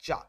4,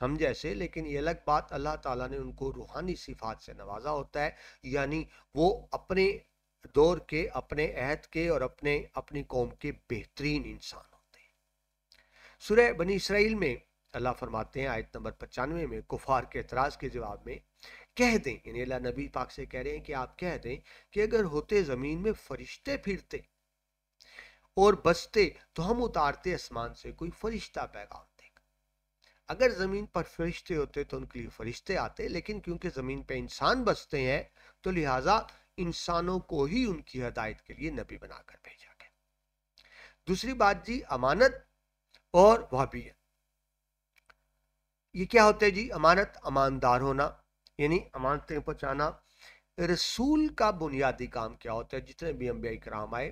ہم جیسے، لیکن یہ الگ بات اللہ تعالیٰ نے ان کو روحانی صفات سے نوازا ہوتا ہے، یعنی وہ اپنے دور کے، اپنے عہد کے اور اپنی قوم کے بہترین انسان ہوتے ہیں۔ سورہ بنی اسرائیل میں اللہ فرماتے ہیں آیت نمبر 95 میں، کفار کے اعتراض کے جواب میں، کہہ دیں، یعنی اللہ نبی پاک سے کہہ رہے ہیں کہ آپ کہہ دیں کہ اگر ہوتے زمین میں فرشتے پھرتے اور بستے تو ہم اتارتے آسمان سے کوئی فرشتہ پیغام دے گا۔ اگر زمین پر فرشتے ہوتے تو ان کے لیے فرشتے آتے، لیکن کیونکہ زمین پہ انسان بستے ہیں تو لہٰذا انسانوں کو ہی ان کی ہدایت کے لیے نبی بنا کر بھیجا گیا۔ دوسری بات جی، امانت اور وہابیت۔ یہ کیا ہوتا ہے جی؟ امانت، اماندار ہونا، یعنی امانتیں پہنچانا۔ رسول کا بنیادی کام کیا ہوتا ہے؟ جتنے بھی انبیاء کرام آئے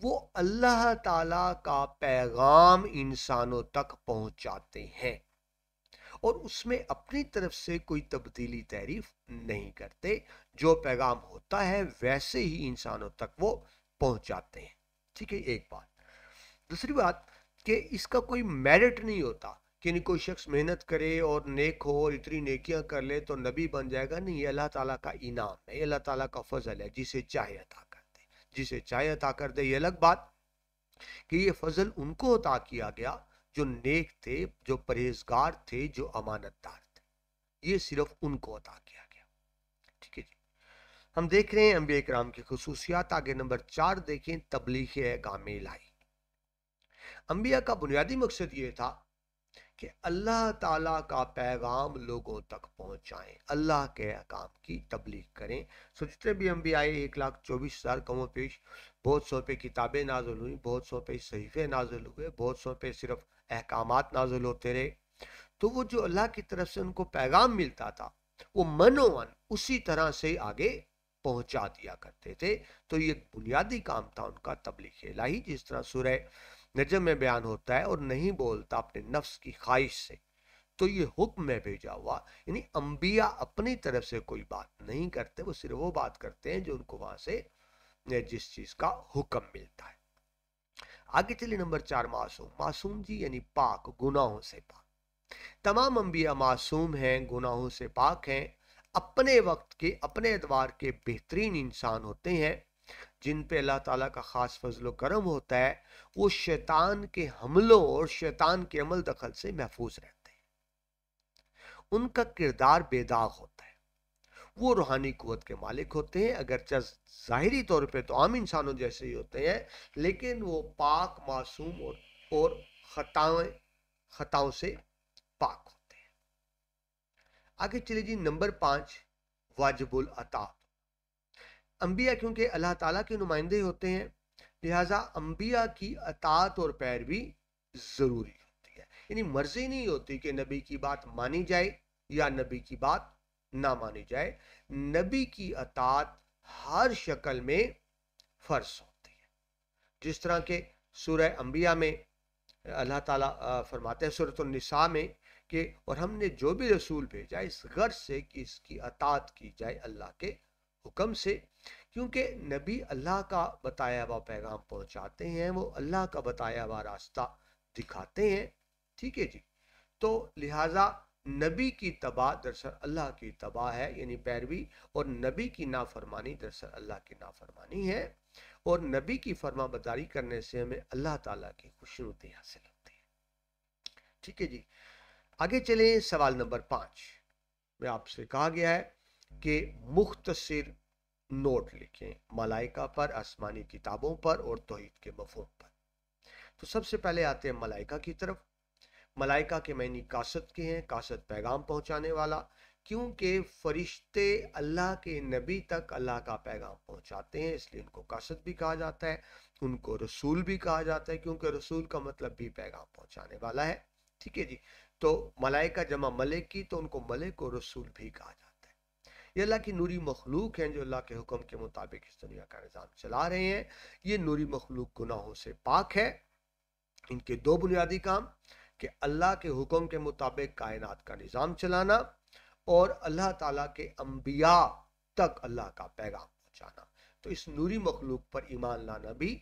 وہ اللہ تعالیٰ کا پیغام انسانوں تک پہنچاتے ہیں، اور اس میں اپنی طرف سے کوئی تبدیلی تعریف نہیں کرتے، جو پیغام ہوتا ہے ویسے ہی انسانوں تک وہ پہنچاتے ہیں۔ ٹھیک ہے، ایک بات۔ دوسری بات کہ اس کا کوئی میرٹ نہیں ہوتا کہ کوئی شخص محنت کرے اور نیک ہو اور اتنی نیکیاں کر لے تو نبی بن جائے گا، نہیں، یہ اللہ تعالیٰ کا انعام ہے، یہ اللہ تعالیٰ کا فضل ہے، جسے چاہے عطا کر دے، جسے چاہے عطا کر دے۔ یہ الگ بات کہ یہ فضل ان کو عطا کیا گیا جو نیک تھے، جو پرہیزگار تھے، جو امانت دار تھے، یہ صرف ان کو عطا کیا گیا۔ ٹھیک ہے جی، ہم دیکھ رہے ہیں انبیاء کرام کی خصوصیات۔ آگے نمبر 4 دیکھیں، تبلیغ احکام الہی۔ انبیاء کا بنیادی مقصد یہ تھا کہ اللہ تعالیٰ کا پیغام لوگوں تک پہنچائیں، اللہ کے احکام کی تبلیغ کریں۔ سو جتنے بھی انبیاء آئے 1,24,000 کم و بیش، بہت سو پہ کتابیں نازل ہوئیں، بہت سو پہ صحیفے نازل ہوئے، بہت سو پہ صرف احکامات نازل ہوتے رہے، تو وہ جو اللہ کی طرف سے ان کو پیغام ملتا تھا وہ منوان اسی طرح سے آگے پہنچا دیا کرتے تھے۔ تو یہ بنیادی کام تھا ان کا تبلیغ الہی، جس طرح سورہ نجم میں بیان ہوتا ہے، اور نہیں بولتا اپنے نفس کی خواہش سے، تو یہ حکم میں بھیجا ہوا، یعنی انبیاء اپنی طرف سے کوئی بات نہیں کرتے، وہ صرف وہ بات کرتے ہیں جو ان کو وہاں سے جس چیز کا حکم ملتا ہے۔ آگے چلیے نمبر 4، معصوم۔ معصوم جی یعنی پاک، گناہوں سے پاک۔ تمام انبیاء معصوم ہیں، گناہوں سے پاک ہیں، اپنے وقت کے، اپنے ادوار کے بہترین انسان ہوتے ہیں، جن پہ اللہ تعالیٰ کا خاص فضل و کرم ہوتا ہے۔ وہ شیطان کے حملوں اور شیطان کے عمل دخل سے محفوظ رہتے ہیں، ان کا کردار بے داغ ہوتا ہے، وہ روحانی قوت کے مالک ہوتے ہیں، اگرچہ ظاہری طور پہ تو عام انسانوں جیسے ہی ہوتے ہیں، لیکن وہ پاک، معصوم اور خطاؤں سے پاک ہوتے ہیں۔ آگے چلے جی نمبر 5، واجب الاطاعت۔ انبیاء کیونکہ اللہ تعالیٰ کے نمائندے ہوتے ہیں، لہٰذا انبیاء کی اطاعت اور پیروی ضروری ہوتی ہے، یعنی مرضی نہیں ہوتی کہ نبی کی بات مانی جائے یا نبی کی بات نہ مانی جائے، نبی کی اطاعت ہر شکل میں فرض ہوتی ہے۔ جس طرح کہ سورہ انبیاء میں اللہ تعالیٰ فرماتے ہیں سورۃ النساء میں کہ اور ہم نے جو بھی رسول بھیجا اس غرض سے کہ اس کی اطاعت کی جائے اللہ کے حکم سے، کیونکہ نبی اللہ کا بتایا ہوا پیغام پہنچاتے ہیں، وہ اللہ کا بتایا ہوا راستہ دکھاتے ہیں۔ ٹھیک ہے جی، تو لہٰذا نبی کی اتباع دراصل اللہ کی اتباع ہے، یعنی پیروی، اور نبی کی نافرمانی دراصل اللہ کی نافرمانی ہے، اور نبی کی فرما برداری کرنے سے ہمیں اللہ تعالیٰ کی خوشنودی حاصل ہوتی ہے۔ ٹھیک ہے جی، آگے چلیں، سوال نمبر 5 میں آپ سے کہا گیا ہے کہ مختصر نوٹ لکھیں ملائکہ پر، آسمانی کتابوں پر اور توحید کے مفہوم پر۔ تو سب سے پہلے آتے ہیں ملائکہ کی طرف۔ ملائکہ کے معنی قاصد کے ہیں، قاصد پیغام پہنچانے والا، کیونکہ فرشتے اللہ کے نبی تک اللہ کا پیغام پہنچاتے ہیں، اس لیے ان کو قاصد بھی کہا جاتا ہے، ان کو رسول بھی کہا جاتا ہے، کیونکہ رسول کا مطلب بھی پیغام پہنچانے والا ہے۔ ٹھیک ہے جی، تو ملائکہ جمع ملک کی، تو ان کو ملک اور رسول بھی کہا جاتا ہے۔ یہ اللہ کی نوری مخلوق ہیں جو اللہ کے حکم کے مطابق اس دنیا کا نظام چلا رہے ہیں۔ یہ نوری مخلوق گناہوں سے پاک ہے۔ ان کے دو بنیادی کام کہ اللہ کے حکم کے مطابق کائنات کا نظام چلانا اور اللہ تعالیٰ کے انبیاء تک اللہ کا پیغام پہنچانا۔ تو اس نوری مخلوق پر ایمان لانا بھی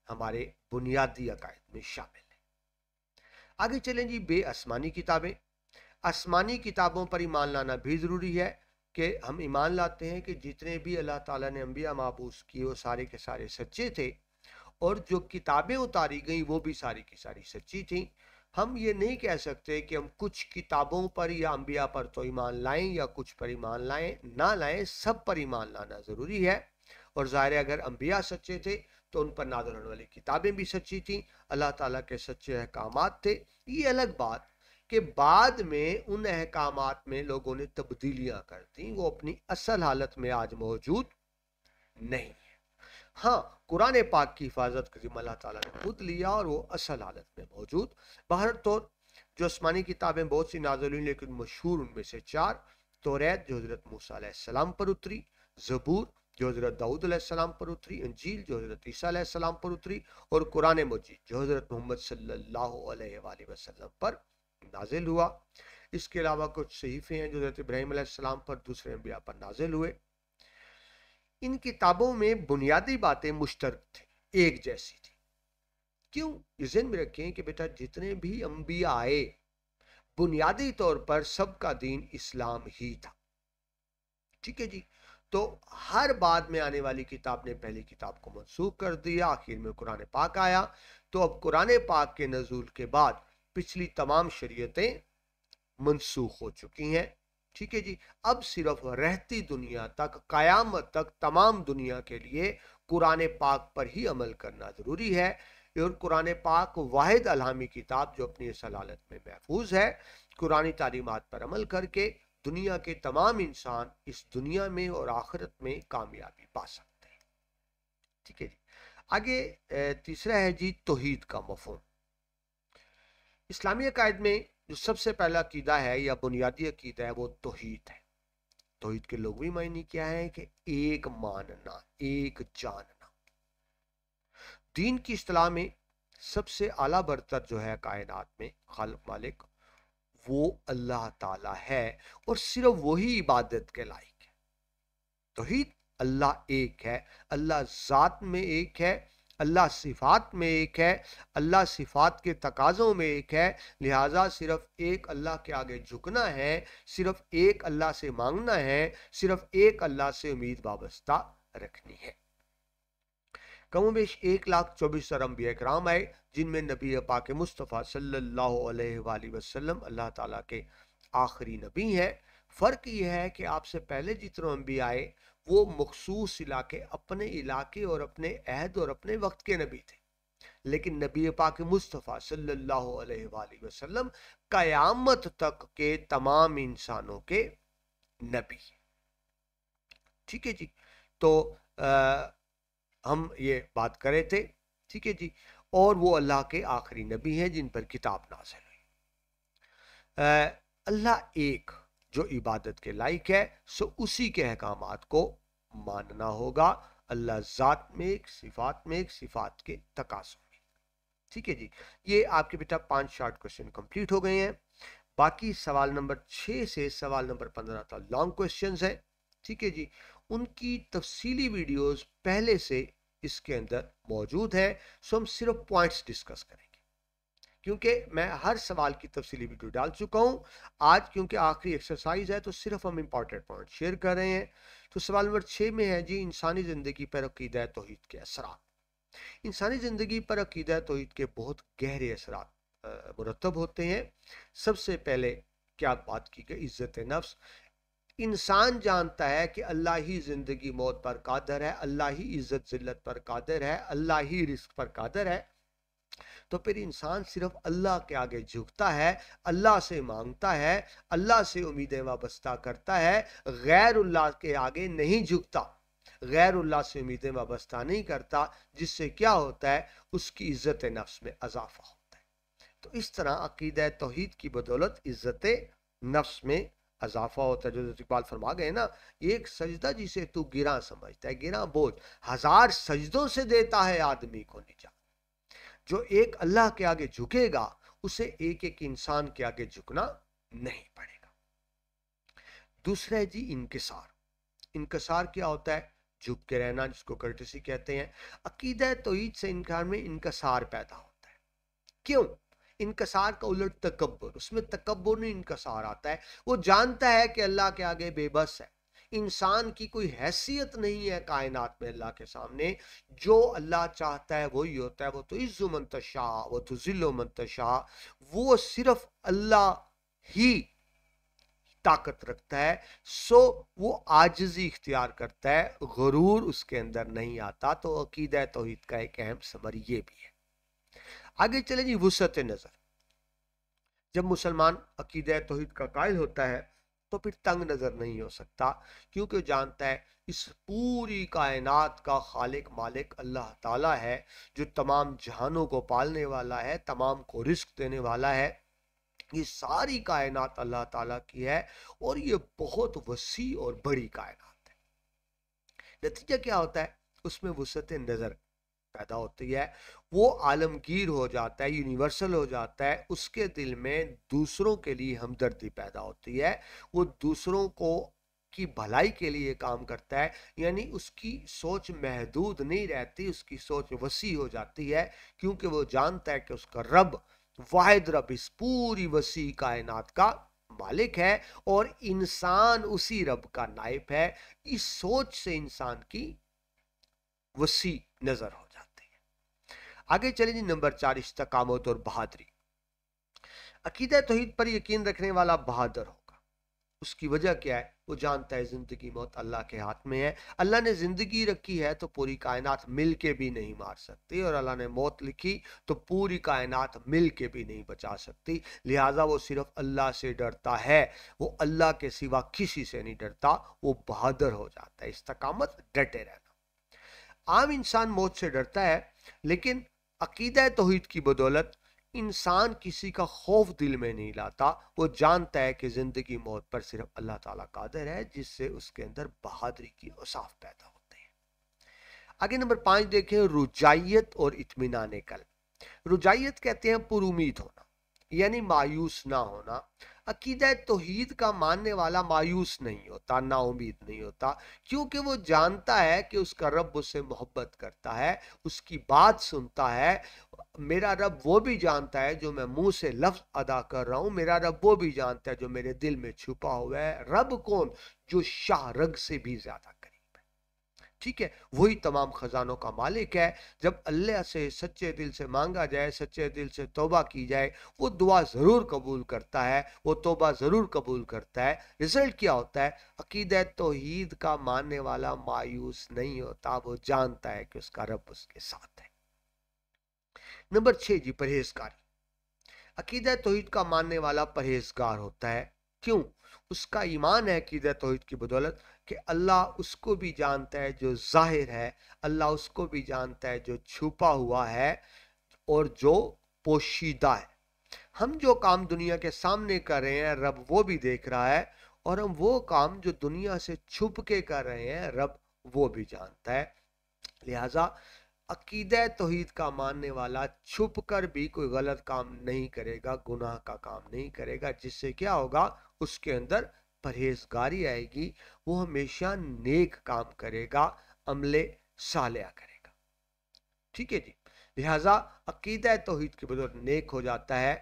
ہمارے بنیادی عقائد میں شامل ہے۔ آگے چلیں جی، بے آسمانی کتابیں۔ آسمانی کتابوں پر ایمان لانا بھی ضروری ہے کہ ہم ایمان لاتے ہیں کہ جتنے بھی اللہ تعالیٰ نے انبیاء مبعوث کیے وہ سارے کے سارے سچے تھے، اور جو کتابیں اتاری گئیں وہ بھی ساری کی ساری سچی تھیں۔ ہم یہ نہیں کہہ سکتے کہ ہم کچھ کتابوں پر یا انبیاء پر تو ایمان لائیں یا کچھ پر ایمان لائیں نہ لائیں، سب پر ایمان لانا ضروری ہے۔ اور ظاہر ہے اگر انبیاء سچے تھے تو ان پر نازل ہونے والی کتابیں بھی سچی تھیں، اللہ تعالیٰ کے سچے احکامات تھے۔ یہ الگ بات کہ بعد میں ان احکامات میں لوگوں نے تبدیلیاں کر دیں، وہ اپنی اصل حالت میں آج موجود نہیں ہے۔ ہاں، قرآن پاک کی حفاظت کا ذمہ اللہ تعالیٰ نے خود لیا اور وہ اصل حالت میں موجود۔ بہر طور جو آسمانی کتابیں بہت سی نازل ہوئی لیکن مشہور ان میں سے 4: توریت جو حضرت موسیٰ علیہ السلام پر اتری، زبور جو حضرت داؤد علیہ السلام پر اتری، انجیل جو حضرت عیسیٰ علیہ السلام پر اتری، اور قرآن مجید جو حضرت محمد صلی اللہ علیہ وآلہ وسلم پر نازل ہوا۔ اس کے علاوہ کچھ صحیفے ہیں جو حضرت ابراہیم علیہ السلام پر دوسرے انبیاء پر نازل ہوئے۔ ان کتابوں میں بنیادی باتیں مشترک تھیں، ایک جیسی تھی۔ کیوں؟ یہ ذہن میں رکھیں کہ بیٹا جتنے بھی انبیاء آئے بنیادی طور پر سب کا دین اسلام ہی تھا، ٹھیک ہے جی؟ تو ہر بعد میں آنے والی کتاب نے پہلی کتاب کو منسوخ کر دیا، آخر میں قرآن پاک آیا۔ تو اب قرآن پاک کے نزول کے بعد پچھلی تمام شریعتیں منسوخ ہو چکی ہیں، ٹھیک ہے جی؟ اب صرف رہتی دنیا تک، قیامت تک تمام دنیا کے لیے قرآن پاک پر ہی عمل کرنا ضروری ہے۔ اور قرآن پاک واحد الہامی کتاب جو اپنی اصل حالت میں محفوظ ہے، قرآنی تعلیمات پر عمل کر کے دنیا کے تمام انسان اس دنیا میں اور آخرت میں کامیابی پا سکتے ہیں، ٹھیک ہے جی؟ آگے تیسرا ہے جی توحید کا مفہوم۔ اسلامی عقائد میں جو سب سے پہلا عقیدہ ہے یا بنیادی عقیدہ ہے وہ توحید ہے۔ توحید کے لغوی معنی کیا ہے؟ کہ ایک ماننا، ایک جاننا۔ دین کی اصطلاح میں سب سے اعلیٰ برتر جو ہے کائنات میں خالق مالک، وہ اللہ تعالیٰ ہے اور صرف وہی عبادت کے لائق ہے۔ توحید، اللہ ایک ہے، اللہ ذات میں ایک ہے، اللہ صفات میں ایک ہے، اللہ صفات کے تقاضوں میں ایک ہے، لہٰذا صرف ایک اللہ کے آگے جھکنا ہے، صرف ایک اللہ سے مانگنا ہے، صرف ایک اللہ سے امید وابستہ رکھنی ہے۔ کم و بیش 1,24,000 انبیاء کرام آئے، جن میں نبی پاک مصطفیٰ صلی اللہ علیہ وآلہ وسلم اللہ تعالیٰ کے آخری نبی ہیں۔ فرق یہ ہے کہ آپ سے پہلے جتنے انبیاء آئے وہ مخصوص علاقے، اپنے علاقے اور اپنے عہد اور اپنے وقت کے نبی تھے، لیکن نبی پاک مصطفیٰ صلی اللہ علیہ وآلہ وسلم قیامت تک کے تمام انسانوں کے نبی، ٹھیک ہے جی؟ تو ہم یہ بات کرے تھے، ٹھیک ہے جی؟ اور وہ اللہ کے آخری نبی ہیں جن پر کتاب نازل ہوئی۔ اللہ ایک جو عبادت کے لائق ہے، سو اسی کے احکامات کو ماننا ہوگا۔ اللہ ذات میں ایک، صفات میں ایک، صفات کے تقاضوں میں، ٹھیک ہے جی؟ یہ آپ کے بیٹا 5 شارٹ کوشچن کمپلیٹ ہو گئے ہیں۔ باقی سوال نمبر 6 سے سوال نمبر 15 تک لانگ کوشچنز ہیں، ٹھیک ہے جی؟ ان کی تفصیلی ویڈیوز پہلے سے اس کے اندر موجود ہیں، سو ہم صرف پوائنٹس ڈسکس کریں گے، کیونکہ میں ہر سوال کی تفصیلی ویڈیو ڈال چکا ہوں۔ آج کیونکہ آخری ایکسرسائز ہے تو صرف ہم امپورٹنٹ پوائنٹ شیئر کر رہے ہیں۔ تو سوال نمبر 6 میں ہے جی انسانی زندگی پر عقیدہ توحید کے اثرات۔ انسانی زندگی پر عقیدہ توحید کے بہت گہرے اثرات مرتب ہوتے ہیں۔ سب سے پہلے کیا بات کی گئی؟ عزت نفس۔ انسان جانتا ہے کہ اللہ ہی زندگی موت پر قادر ہے، اللہ ہی عزت ذلت پر قادر ہے، اللہ ہی رزق پر قادر ہے، تو پھر انسان صرف اللہ کے آگے جھکتا ہے، اللہ سے مانگتا ہے، اللہ سے امیدیں وابستہ کرتا ہے، غیر اللہ کے آگے نہیں جھکتا، غیر اللہ سے امیدیں وابستہ نہیں کرتا، جس سے کیا ہوتا ہے؟ اس کی عزت نفس میں اضافہ ہوتا ہے۔ تو اس طرح عقیدہ توحید کی بدولت عزت نفس میں اضافہ ہوتا ہے۔ جو اقبال فرما گئے نا، ایک سجدہ جسے تو گراں سمجھتا ہے، گراں بوجھ 1000 سجدوں سے دیتا ہے آدمی کو نجات۔ جو ایک اللہ کے آگے جھکے گا اسے ایک ایک انسان کے آگے جھکنا نہیں پڑے گا۔ دوسرا ہے جی انکسار۔ انکسار کیا ہوتا ہے؟ جھک کے رہنا، جس کو کرٹسی کہتے ہیں۔ عقیدہ توحید سے انکار میں انکسار پیدا ہوتا ہے۔ کیوں؟ انکسار کا الٹ تکبر، اس میں تکبر نہیں انکسار آتا ہے، وہ جانتا ہے کہ اللہ کے آگے بے بس ہے، انسان کی کوئی حیثیت نہیں ہے کائنات میں اللہ کے سامنے، جو اللہ چاہتا ہے وہی ہوتا ہے، وہ تو عز من تشاء وہ تو ذل من تشاء، وہ صرف اللہ ہی طاقت رکھتا ہے، سو وہ عاجزی اختیار کرتا ہے، غرور اس کے اندر نہیں آتا۔ تو عقیدہ توحید کا ایک اہم ثمر یہ بھی ہے۔ آگے چلیں جی، وسعت نظر۔ جب مسلمان عقیدہ توحید کا قائل ہوتا ہے تو پھر تنگ نظر نہیں ہو سکتا، کیونکہ جانتا ہے اس پوری کائنات کا خالق مالک اللہ تعالیٰ ہے، جو تمام جہانوں کو پالنے والا ہے، تمام کو رزق دینے والا ہے۔ یہ ساری کائنات اللہ تعالیٰ کی ہے اور یہ بہت وسیع اور بڑی کائنات ہے۔ نتیجہ کیا ہوتا ہے؟ اس میں وسعت نظر پیدا ہوتی ہے، وہ عالمگیر ہو جاتا ہے، یونیورسل ہو جاتا ہے، اس کے دل میں دوسروں کے لیے ہمدردی پیدا ہوتی ہے، وہ دوسروں کو کی بھلائی کے لیے کام کرتا ہے، یعنی اس کی سوچ محدود نہیں رہتی، اس کی سوچ وسیع ہو جاتی ہے، کیونکہ وہ جانتا ہے کہ اس کا رب، واحد رب، اس پوری وسیع کائنات کا مالک ہے اور انسان اسی رب کا نائب ہے۔ اس سوچ سے انسان کی وسیع نظر ہو جاتی ہے۔ آگے چلیں جی، نمبر 4، استقامت اور بہادری۔ عقیدہ توحید پر یقین رکھنے والا بہادر ہوگا۔ اس کی وجہ کیا ہے؟ وہ جانتا ہے زندگی موت اللہ کے ہاتھ میں ہے، اللہ نے زندگی رکھی ہے تو پوری کائنات مل کے بھی نہیں مار سکتی، اور اللہ نے موت لکھی تو پوری کائنات مل کے بھی نہیں بچا سکتی، لہٰذا وہ صرف اللہ سے ڈرتا ہے، وہ اللہ کے سوا کسی سے نہیں ڈرتا، وہ بہادر ہو جاتا ہے۔ استقامت، ڈٹے رہنا۔ عام انسان موت سے ڈرتا ہے، لیکن عقیدہ توحید کی بدولت انسان کسی کا خوف دل میں نہیں لاتا، وہ جانتا ہے کہ زندگی موت پر صرف اللہ تعالیٰ قادر ہے، جس سے اس کے اندر بہادری کی اوصاف پیدا ہوتے ہیں۔ آگے نمبر 5 دیکھیں، رجائیت اور اطمینان قلب۔ رجائیت کہتے ہیں پر امید ہونا، یعنی مایوس نہ ہونا۔ عقیدہ توحید کا ماننے والا مایوس نہیں ہوتا، نا امید نہیں ہوتا، کیونکہ وہ جانتا ہے کہ اس کا رب اس سے محبت کرتا ہے، اس کی بات سنتا ہے۔ میرا رب وہ بھی جانتا ہے جو میں منہ سے لفظ ادا کر رہا ہوں، میرا رب وہ بھی جانتا ہے جو میرے دل میں چھپا ہوا ہے۔ رب کون؟ جو شاہ رگ سے بھی زیادہ قریب ہے، ٹھیک ہے، وہی تمام خزانوں کا مالک ہے۔ جب اللہ سے سچے دل سے مانگا جائے، سچے دل سے توبہ کی جائے، وہ دعا ضرور قبول کرتا ہے، وہ توبہ ضرور قبول کرتا ہے۔ رزلٹ کیا ہوتا ہے؟ عقیدہ توحید کا ماننے والا مایوس نہیں ہوتا، وہ جانتا ہے کہ اس کا رب اس کے ساتھ ہے۔ نمبر 6 جی، پرہیزگاری۔ عقیدہ توحید کا ماننے والا پرہیزگار ہوتا ہے، کیوں؟ اس کا ایمان ہے عقیدہ توحید کی بدولت کہ اللہ اس کو بھی جانتا ہے جو ظاہر ہے، اللہ اس کو بھی جانتا ہے جو چھپا ہوا ہے اور جو پوشیدہ ہے۔ ہم جو کام دنیا کے سامنے کر رہے ہیں رب وہ بھی دیکھ رہا ہے، اور ہم وہ کام جو دنیا سے چھپ کے کر رہے ہیں رب وہ بھی جانتا ہے۔ لہذا عقیدہ توحید کا ماننے والا چھپ کر بھی کوئی غلط کام نہیں کرے گا، گناہ کا کام نہیں کرے گا، جس سے کیا ہوگا؟ اس کے اندر پرہیزگاری آئے گی، وہ ہمیشہ نیک کام کرے گا، عمل صالح کرے گا، ٹھیک ہے جی۔ لہذا عقیدہ توحید کی بدولت نیک ہو جاتا ہے،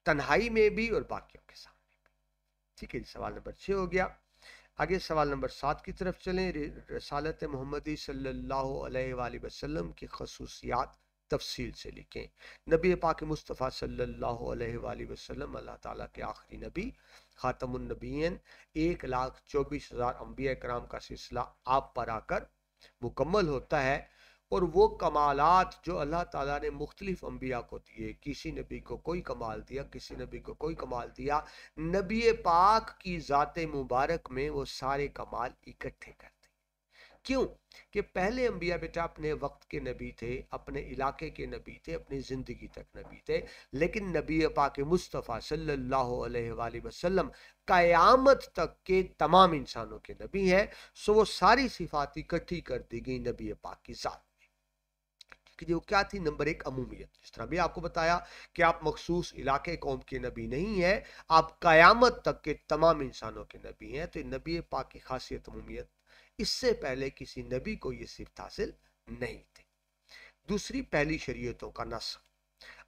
تنہائی میں بھی اور باقیوں کے سامنے بھی، ٹھیک ہے جی۔ سوال نمبر 6 ہو گیا۔ آگے سوال نمبر 7 کی طرف چلیں۔ رسالت محمدی صلی اللہ علیہ وآلہ وسلم کی خصوصیات تفصیل سے لکھیں۔ نبی پاک مصطفیٰ صلی اللہ علیہ وآلہ وسلم اللہ تعالیٰ کے آخری نبی، خاتم النبیین، 1,24,000 انبیاء کرام کا سلسلہ آپ پر آ کر مکمل ہوتا ہے، اور وہ کمالات جو اللہ تعالیٰ نے مختلف انبیاء کو دیے، کسی نبی کو کوئی کمال دیا، کسی نبی کو کوئی کمال دیا، نبی پاک کی ذات مبارک میں وہ سارے کمال اکٹھے کرتے ہیں۔ کیوں؟ کہ پہلے انبیاء بیٹا اپنے وقت کے نبی تھے، اپنے علاقے کے نبی تھے، اپنی زندگی تک نبی تھے، لیکن نبی پاک مصطفیٰ صلی اللہ علیہ وآلہ وسلم قیامت تک کے تمام انسانوں کے نبی ہیں، سو وہ ساری صفات اکٹھی کر دی گئی نبی پاک کی ذات میں، کہ جو کیا تھی؟ نمبر 1، عمومیت۔ جس طرح بھی آپ کو بتایا کہ آپ مخصوص علاقے قوم کے نبی نہیں ہیں، آپ قیامت تک کے تمام انسانوں کے نبی ہیں، تو نبی پاک کی خاصیت عمومیت، اس سے پہلے کسی نبی کو یہ صفت حاصل نہیں تھی۔ دوسری، پہلی شریعتوں کا نسخ۔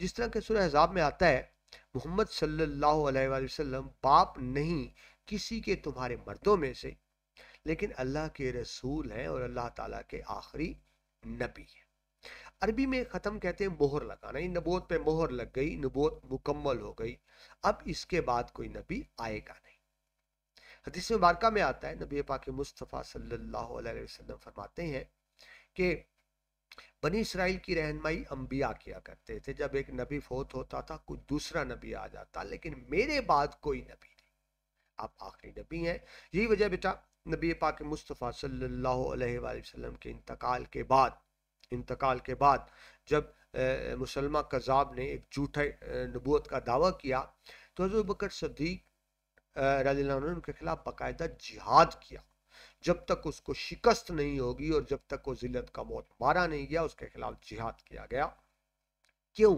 جس طرح کہ سورہ احزاب میں آتا ہے محمد صلی اللہ علیہ وآلہ وسلم باپ نہیں کسی کے تمہارے مردوں میں سے، لیکن اللہ کے رسول ہیں اور اللہ تعالیٰ کے آخری نبی ہیں۔ عربی میں ختم کہتے ہیں مہر لگانا، یہ نبوت پہ مہر لگ گئی، نبوت مکمل ہو گئی، اب اس کے بعد کوئی نبی آئے گا نہیں۔ حدیث مبارکہ میں آتا ہے نبی پاک مصطفیٰ صلی اللہ علیہ وسلم فرماتے ہیں کہ بنی اسرائیل کی رہنمائی انبیاء کیا کرتے تھے، جب ایک نبی فوت ہوتا تھا کوئی دوسرا نبی آ جاتا، لیکن میرے بعد کوئی نبی نہیں، آپ آخری نبی ہیں۔ یہی وجہ بیٹا نبی پاک مصطفیٰ صلی اللہ علیہ وآلہ وسلم کے انتقال کے بعد جب مسلمہ کذاب نے ایک جھوٹے نبوت کا دعویٰ کیا تو حضرت بکر صدیق رضی اللہ عنہ ان کے خلاف باقاعدہ جہاد کیا، جب تک اس کو شکست نہیں ہوگی اور جب تک وہ ذلت کا موت مارا نہیں گیا اس کے خلاف جہاد کیا گیا۔ کیوں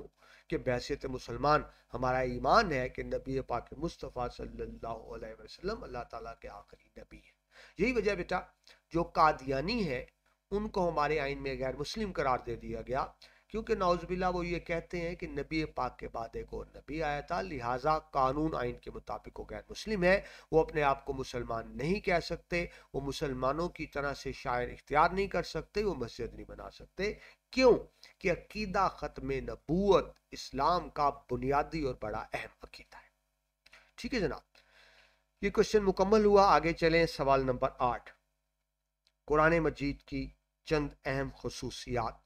کہ بحیثیت مسلمان ہمارا ایمان ہے کہ نبی پاک مصطفیٰ صلی اللہ علیہ وسلم اللہ تعالیٰ کے آخری نبی ہیں۔ یہی وجہ بیٹا جو قادیانی ہے ان کو ہمارے آئین میں غیر مسلم قرار دے دیا گیا، کیونکہ نعوذ باللہ وہ یہ کہتے ہیں کہ نبی پاک کے بعد ایک اور نبی آیا تھا، لہٰذا قانون آئین کے مطابق وہ غیر مسلم ہے، وہ اپنے آپ کو مسلمان نہیں کہہ سکتے، وہ مسلمانوں کی طرح سے شاعر اختیار نہیں کر سکتے، وہ مسجد نہیں بنا سکتے۔ کیوں کہ عقیدہ ختم نبوت اسلام کا بنیادی اور بڑا اہم عقیدہ ہے۔ ٹھیک ہے جناب، یہ کوشچن مکمل ہوا، آگے چلیں سوال نمبر 8۔ قرآن مجید کی چند اہم خصوصیات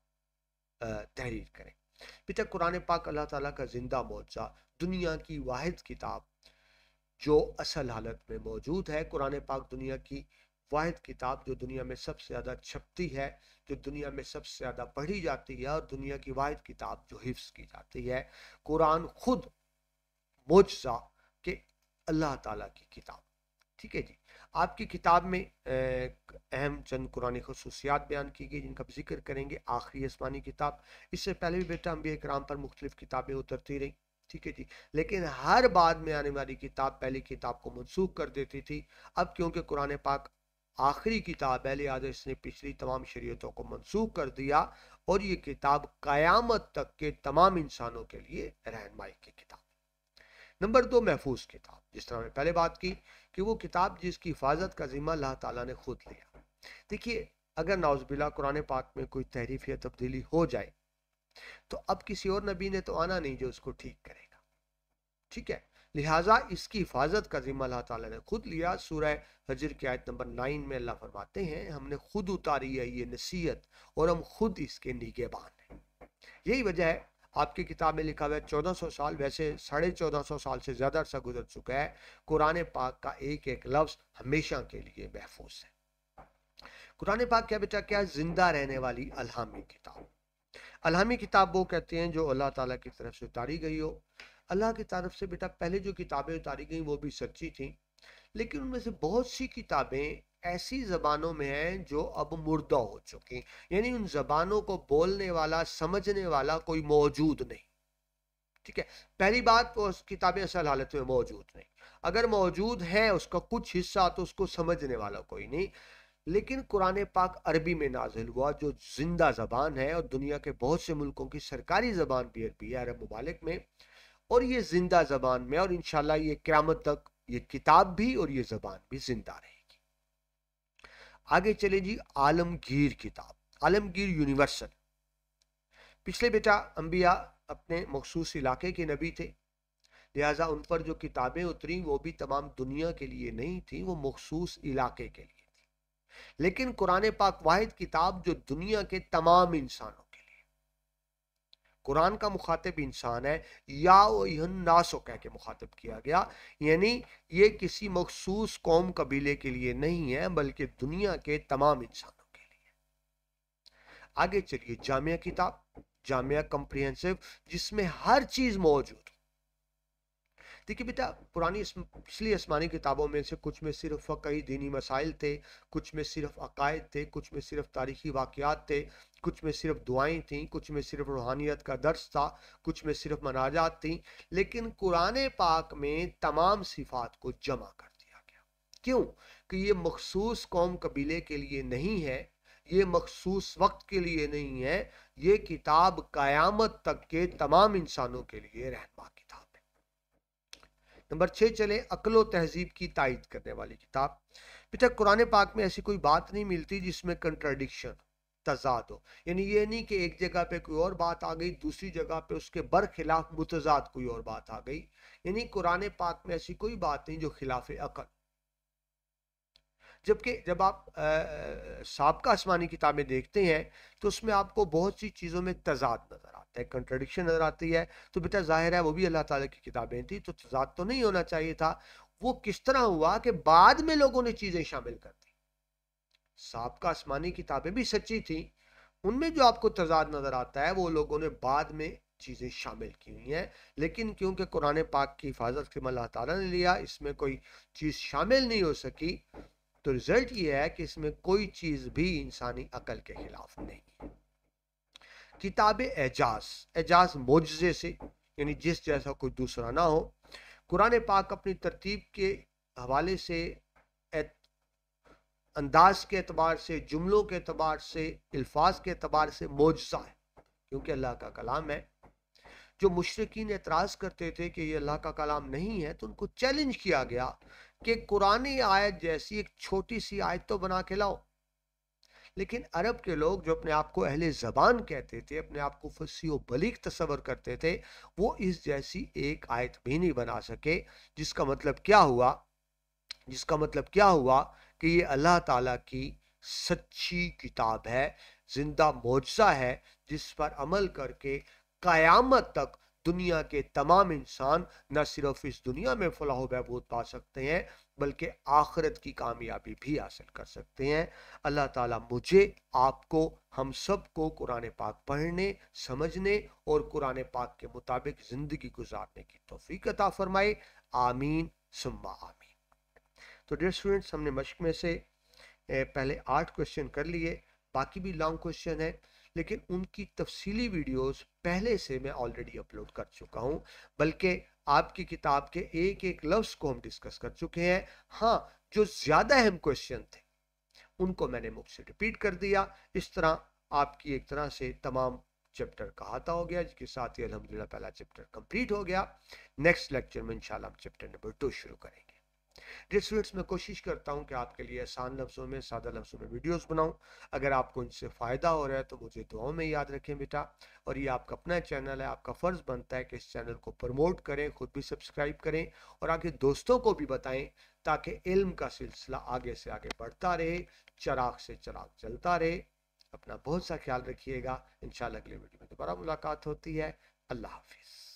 تحریر کریں۔ بیٹا قرآن پاک اللہ تعالیٰ کا زندہ معجزہ، دنیا کی واحد کتاب جو اصل حالت میں موجود ہے۔ قرآن پاک دنیا کی واحد کتاب جو دنیا میں سب سے زیادہ چھپتی ہے، جو دنیا میں سب سے زیادہ پڑھی جاتی ہے، اور دنیا کی واحد کتاب جو حفظ کی جاتی ہے۔ قرآن خود معجزہ کہ اللہ تعالیٰ کی کتاب۔ ٹھیک ہے جی، آپ کی کتاب میں اہم چند قرآن خصوصیات بیان کی گئی جن کا ذکر کریں گے۔ آخری آسمانی کتاب، اس سے پہلے بھی بیٹا انبیاء کرام پر مختلف کتابیں اترتی رہیں، ٹھیک ہے جی، لیکن ہر بعد میں آنے والی کتاب پہلی کتاب کو منسوخ کر دیتی تھی۔ اب کیونکہ قرآن پاک آخری کتاب ہے لہٰذا اس نے پچھلی تمام شریعتوں کو منسوخ کر دیا، اور یہ کتاب قیامت تک کے تمام انسانوں کے لیے رہنمائی کی کتاب۔ نمبر 2، محفوظ کتاب، جس طرح میں پہلے بات کی کہ وہ کتاب جس کی حفاظت کا ذمہ اللہ تعالیٰ نے خود لیا۔ دیکھیے اگر نعوذ باللہ قرآن پاک میں کوئی تحریف یا تبدیلی ہو جائے تو اب کسی اور نبی نے تو آنا نہیں جو اس کو ٹھیک کرے گا، ٹھیک ہے، لہٰذا اس کی حفاظت کا ذمہ اللہ تعالیٰ نے خود لیا۔ سورہ حجر کی آیت نمبر 9 میں اللہ فرماتے ہیں ہم نے خود اتاری ہے یہ نصیحت اور ہم خود اس کے نگہبان ہیں۔ یہی وجہ ہے آپ کی کتاب میں لکھا ہوا ہے 1400 سال، ویسے 1450 سال سے زیادہ عرصہ گزر چکا ہے، قرآن پاک کا ایک ایک لفظ ہمیشہ کے لیے محفوظ ہے۔ قرآن پاک کیا بیٹا کیا زندہ رہنے والی الہامی کتاب۔ الہامی کتاب وہ کہتے ہیں جو اللہ تعالیٰ کی طرف سے اتاری گئی ہو۔ اللہ کی طرف سے بیٹا پہلے جو کتابیں اتاری گئیں وہ بھی سچی تھیں، لیکن ان میں سے بہت سی کتابیں ایسی زبانوں میں ہیں جو اب مردہ ہو چکی، یعنی ان زبانوں کو بولنے والا سمجھنے والا کوئی موجود نہیں۔ ٹھیک ہے، پہلی بات وہ کتابیں اصل حالت میں موجود نہیں، اگر موجود ہیں اس کا کچھ حصہ تو اس کو سمجھنے والا کوئی نہیں۔ لیکن قرآن پاک عربی میں نازل ہوا جو زندہ زبان ہے، اور دنیا کے بہت سے ملکوں کی سرکاری زبان بھی عربی ہے، عرب ممالک میں، اور یہ زندہ زبان میں، اور انشاءاللہ یہ قیامت تک یہ کتاب بھی اور یہ زبان بھی زندہ رہے گی۔ آگے چلیں جی، عالمگیر کتاب، عالمگیر یونیورسل۔ پچھلے بیٹا انبیاء اپنے مخصوص علاقے کے نبی تھے، لہٰذا ان پر جو کتابیں اتریں وہ بھی تمام دنیا کے لیے نہیں تھیں، وہ مخصوص علاقے کے لیے تھی۔ لیکن قرآن پاک واحد کتاب جو دنیا کے تمام انسانوں کے لیے، قرآن کا مخاطب انسان ہے، یا ایھا الناس کہہ کے مخاطب کیا گیا، یعنی یہ کسی مخصوص قوم قبیلے کے لیے نہیں ہے بلکہ دنیا کے تمام انسانوں کے لیے۔ آگے چلیے، جامعہ کتاب، جامعہ کمپریہنسو، جس میں ہر چیز موجود۔ دیکھیے بیٹا پچھلی آسمانی کتابوں میں سے کچھ میں صرف فقہی دینی مسائل تھے، کچھ میں صرف عقائد تھے، کچھ میں صرف تاریخی واقعات تھے، کچھ میں صرف دعائیں تھیں، کچھ میں صرف روحانیت کا درس تھا، کچھ میں صرف مناجات تھیں۔ لیکن قرآن پاک میں تمام صفات کو جمع کر دیا گیا۔ کیوں کہ یہ مخصوص قوم قبیلے کے لیے نہیں ہے، یہ مخصوص وقت کے لیے نہیں ہے، یہ کتاب قیامت تک کے تمام انسانوں کے لیے رہنما کتاب ہے۔ نمبر 6 چلے عقل و تہذیب کی تائید کرنے والی کتاب۔ بیٹا قرآن پاک میں ایسی کوئی بات نہیں ملتی جس میں کنٹراڈکشن، تضاد ہو، یعنی یہ نہیں کہ ایک جگہ پہ کوئی اور بات آ گئی، دوسری جگہ پہ اس کے برخلاف متضاد کوئی اور بات آ گئی، یعنی قرآن پاک میں ایسی کوئی بات نہیں جو خلاف عقل۔ جبکہ جب آپ سابقہ آسمانی کتابیں دیکھتے ہیں تو اس میں آپ کو بہت سی چیزوں میں تضاد نظر آتا ہے، کنٹراڈکشن نظر آتی ہے، تو بیٹا ظاہر ہے وہ بھی اللہ تعالیٰ کی کتابیں تھیں، تو تضاد تو نہیں ہونا چاہیے تھا۔ وہ کس طرح ہوا کہ بعد میں لوگوں نے چیزیں شامل کر دی۔ سابقہ آسمانی کتابیں بھی سچی تھیں، ان میں جو آپ کو تضاد نظر آتا ہے وہ لوگوں نے بعد میں چیزیں شامل کی ہوئی ہیں، لیکن کیونکہ قرآن پاک کی حفاظت کے اللہ تعالیٰ نے لیا، اس میں کوئی چیز شامل نہیں ہو سکی، تو رزلٹ یہ ہے کہ اس میں کوئی چیز بھی انسانی عقل کے خلاف نہیں ہے۔ کتاب اعجاز، اعجاز معجزے سے، یعنی جس جیسا کوئی دوسرا نہ ہو۔ قرآن پاک اپنی ترتیب کے حوالے سے، انداز کے اعتبار سے، جملوں کے اعتبار سے، الفاظ کے اعتبار سے معجزہ ہے، کیونکہ اللہ کا کلام ہے۔ جو مشرکین اعتراض کرتے تھے کہ یہ اللہ کا کلام نہیں ہے، تو ان کو چیلنج کیا گیا کہ قرآن آیت جیسی ایک چھوٹی سی آیت تو بنا کے لاؤ۔ لیکن عرب کے لوگ جو اپنے آپ کو اہل زبان کہتے تھے، اپنے آپ کو فصیح و بلیغ تصور کرتے تھے، وہ اس جیسی ایک آیت بھی نہیں بنا سکے، جس کا مطلب کیا ہوا؟ جس کا مطلب کیا ہوا کہ یہ اللہ تعالیٰ کی سچی کتاب ہے، زندہ معجزہ ہے، جس پر عمل کر کے قیامت تک دنیا کے تمام انسان نہ صرف اس دنیا میں فلاح و بہبود پا سکتے ہیں بلکہ آخرت کی کامیابی بھی حاصل کر سکتے ہیں۔ اللہ تعالیٰ مجھے، آپ کو، ہم سب کو قرآن پاک پڑھنے، سمجھنے اور قرآن پاک کے مطابق زندگی گزارنے کی توفیق عطا فرمائے، آمین ثم آمین۔ تو ڈیئر اسٹوڈنٹس، ہم نے مشق میں سے پہلے 8 کوشچن کر لیے، باقی بھی لانگ کوشچن ہیں، لیکن ان کی تفصیلی ویڈیوز پہلے سے میں آلریڈی اپلوڈ کر چکا ہوں، بلکہ آپ کی کتاب کے ایک ایک لفظ کو ہم ڈسکس کر چکے ہیں۔ ہاں، جو زیادہ اہم کوشچن تھے ان کو میں نے مجھ سے ریپیٹ کر دیا۔ اس طرح آپ کی ایک طرح سے تمام چیپٹر کا احاطہ ہو گیا، جس کے ساتھ ہی الحمدللہ پہلا چیپٹر کمپلیٹ ہو گیا۔ نیکسٹ لیکچر میں انشاءاللہ ہم چیپٹر نمبر 2 شروع کریں گے۔ ڈیئر اسٹوڈنٹس، میں کوشش کرتا ہوں کہ آپ کے لیے آسان لفظوں میں، سادہ لفظوں میں ویڈیوز بناؤں۔ اگر آپ کو ان سے فائدہ ہو رہا ہے تو مجھے دعاؤں میں یاد رکھیں بیٹا، اور یہ آپ کا اپنا چینل ہے، آپ کا فرض بنتا ہے کہ اس چینل کو پروموٹ کریں، خود بھی سبسکرائب کریں اور آگے دوستوں کو بھی بتائیں، تاکہ علم کا سلسلہ آگے سے آگے بڑھتا رہے، چراغ سے چراغ جلتا رہے۔ اپنا بہت سا خیال رکھیے گا، انشاءاللہ اگلے ویڈیو میں دوبارہ ملاقات ہوتی ہے۔ اللہ حافظ۔